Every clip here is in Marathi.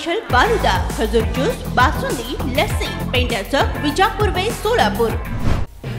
स्पेशल फालुदा, खजूर ज्यूस, बासुंदी, लस्सी, पेंढ्याचं विजापूर वेस्ट सोलापूर।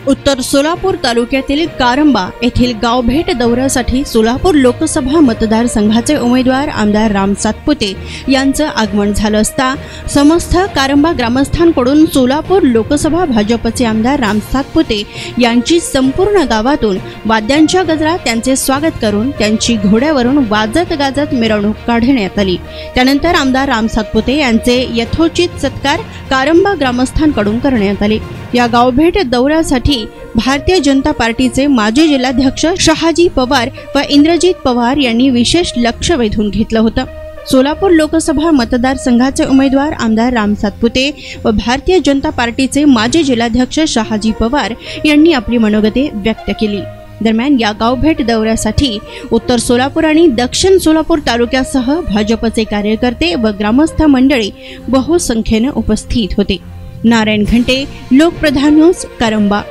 उत्तर सोलापूर तालुक्यातील कारंबा येथील गावभेट दौऱ्यासाठी सोलापूर लोकसभा मतदारसंघाचे उमेदवार आमदार राम सातपुते यांचं आगमन झालं असता समस्त कारंबा ग्रामस्थांकडून सोलापूर लोकसभा भाजपचे आमदार राम सातपुते यांची संपूर्ण गावातून वाद्यांच्या गजरात त्यांचे स्वागत करून त्यांची घोड्यावरून वाजत गाजत मिरवणूक काढण्यात आली। त्यानंतर आमदार राम सातपुते यांचे यथोचित सत्कार कारंबा ग्रामस्थांकडून करण्यात आले। या गावभेट दौऱ्यासाठी भारतीय जनता पार्टीचे माजी जिल्हाध्यक्ष शहाजी पवार व इंद्रजीत पवार यांनी विशेष लक्ष वेधून घेतलं होतं। सोलापूर लोकसभा मतदारसंघाचे उमेदवार आमदार राम सातपुते व भारतीय जनता पार्टीचे माजी जिल्हाध्यक्ष शहाजी पवार यांनी आपली मनोगते व्यक्त केली। दरम्यान या गावभेट दौऱ्यासाठी उत्तर सोलापूर आणि दक्षिण सोलापूर तालुक्यासह भाजपचे कार्यकर्ते व ग्रामस्थ मंडळी बहुसंख्येने उपस्थित होते। नारायण घंटे, लोकप्रधान न्यूज, कारंबा।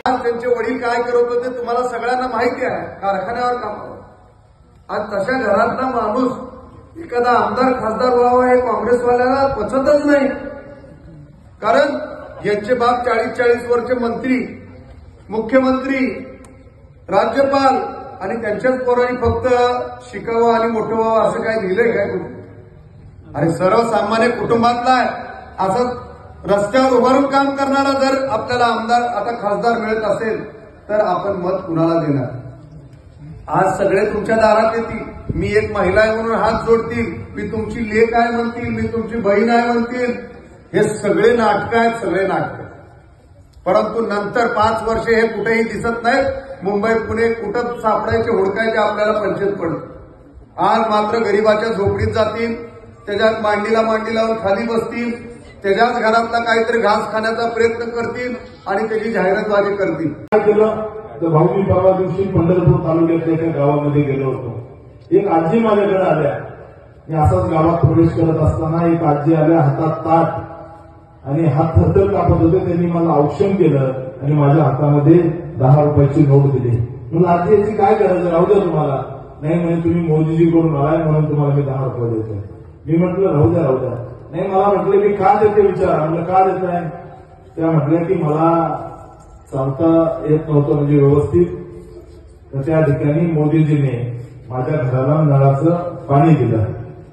त्यांचे वडील काय करत होते तुम्हाला सगळ्यांना माहिती आहे, कारखान्यावर काम करत। आज तशा घरातला माणूस एखादा आमदार खासदार व्हावा हे काँग्रेसवाल्याला पचतच नाही, कारण यांचे बाप 40-40 वर्ष मंत्री, मुख्यमंत्री, राज्यपाल आणि त्यांच्याच पोरांनी फक्त शिकावं आणि मोठं व्हावं असं काय लिहिलंय काय कुठे? अरे सर्वसामान्य कुटुंबातला आहे, असं रस्त्यावर उभारून काम करणारा जर आपल्याला आमदार आता खासदार मिळत असेल तर आपण मत कुणाला देणार? आज सगळे तुमच्या दारात येतील, मी एक महिला आहे म्हणून हात जोडतील, मी तुमची लेक आहे म्हणतील, मी तुमची बहीण आहे म्हणतील। हे सगळे नाटक आहेत, सगळे नाटक। परंतु नंतर 5 वर्षे हे कुठेही दिसत नाहीत। मुंबई पुणे कुठं सापडायचे हुडकायचे आपल्याला पंचायत पडत। आज मात्र गरीबाच्या झोपडीत जातील, त्याच्यात मांडीला मांडी लावून खाली बसतील, त्याच्याच घरातला काहीतरी घास खाण्याचा प्रयत्न करतील आणि त्याची जाहिरातबाजी करतील। काय केलं तर भाऊजी परवा दिवशी पंढरपूर तालुक्यातल्या एका गावामध्ये गेलो होतो। एक आजी माझ्याकडे आल्या, मी असाच गावात प्रवेश करत असताना एक आजी आल्या, हातात ताट आणि हात थरथर कापत होते। त्यांनी मला औक्षण केलं आणि माझ्या हातामध्ये 10 रुपयाची नोट दिली। म्हणून आजी याची काय गरज, राहू द्या तुम्हाला। नाही म्हणे तुम्ही मोदीजीकडून आलाय म्हणून तुम्हाला मी 10 रुपये देतोय। मी म्हटलं राहू द्या राहू द्या। नाही मला म्हटलं मी का देते विचार, म्हटलं का देत आहे? त्या म्हटल्या की मला चालता येत नव्हतं म्हणजे व्यवस्थित, तर त्या ठिकाणी मोदीजीने माझ्या घराला नळाचं पाणी दिलं।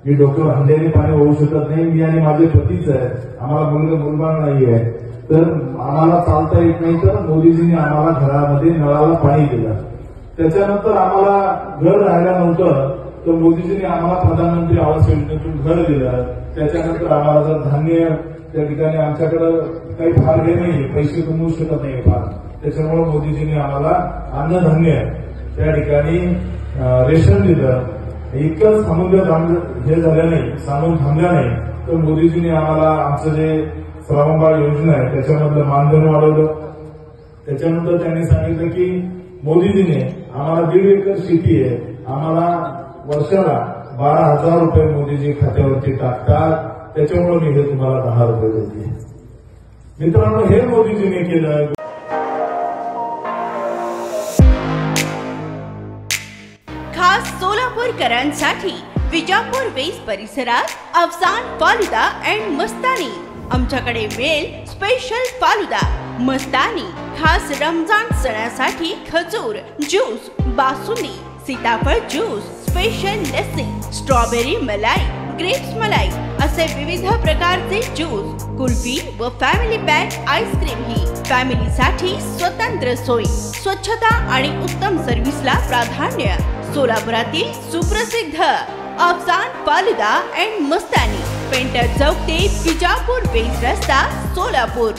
मी डोक्यावर हंड्याने पाणी वाहू शकत नाही, मी आणि माझे पतीच आहे, आम्हाला मुलगा नाही आहे, तर आम्हाला चालता येत नाही, तर मोदीजीने आम्हाला घरामध्ये नळाला पाणी दिलं। त्याच्यानंतर आम्हाला घर राहायला नव्हतं, तर मोदीजींनी आम्हाला प्रधानमंत्री आवास योजनेतून घर दिलं। त्याच्यानंतर आम्हाला जर धान्य, त्या ठिकाणी आमच्याकडे काही फार हे नाही, पैसे कमवू शकत नाही फार, त्याच्यामुळे मोदीजींनी आम्हाला अन्नधान्य त्या ठिकाणी रेशन दिलं। इतकंच थांबून हे झालं नाही, सांगून थांबल्या नाही, तर मोदीजींनी आम्हाला आमचं जे श्रावणबाळ योजना आहे त्याच्यामधलं मानधन वाढवलं। त्याच्यानंतर त्यांनी सांगितलं की मोदीजीने आम्हाला 1.5 एकर शेती आहे, आम्हाला वर्षाला 12,000 रुपये मोदीजी खात्यावरती टाकतात, त्याच्यामुळे मी हे तुम्हाला 10 रुपये देते। मित्रांनो, हे मोदीजीने केलं। खास सोलापूरकरांसाठी विजापूर वेस्ट परिसरात अफसान फालुदा अँड मस्तानी। आमच्याकडे मिळेल स्पेशल फालुदा, मस्तानी, खास रमजान सणासाठी खजूर ज्यूस, बासुंदी, सीताफळ ज्यूस, स्पेशल लस्सी, स्ट्रॉबेरी मलाई, ग्रेप्स मलाई असे विविध प्रकारचे ज्यूस, कुल्फी व फॅमिली पॅक आईस्क्रीम ही फॅमिलीसाठी स्वतंत्र सोय, स्वच्छता आणि उत्तम सर्व्हिसला प्राधान्य। सोलापुरातील सुप्रसिद्ध Afsan falooda and Mastani, painter चौक ते विजापूर वेस्ट रस्ता, सोलापूर।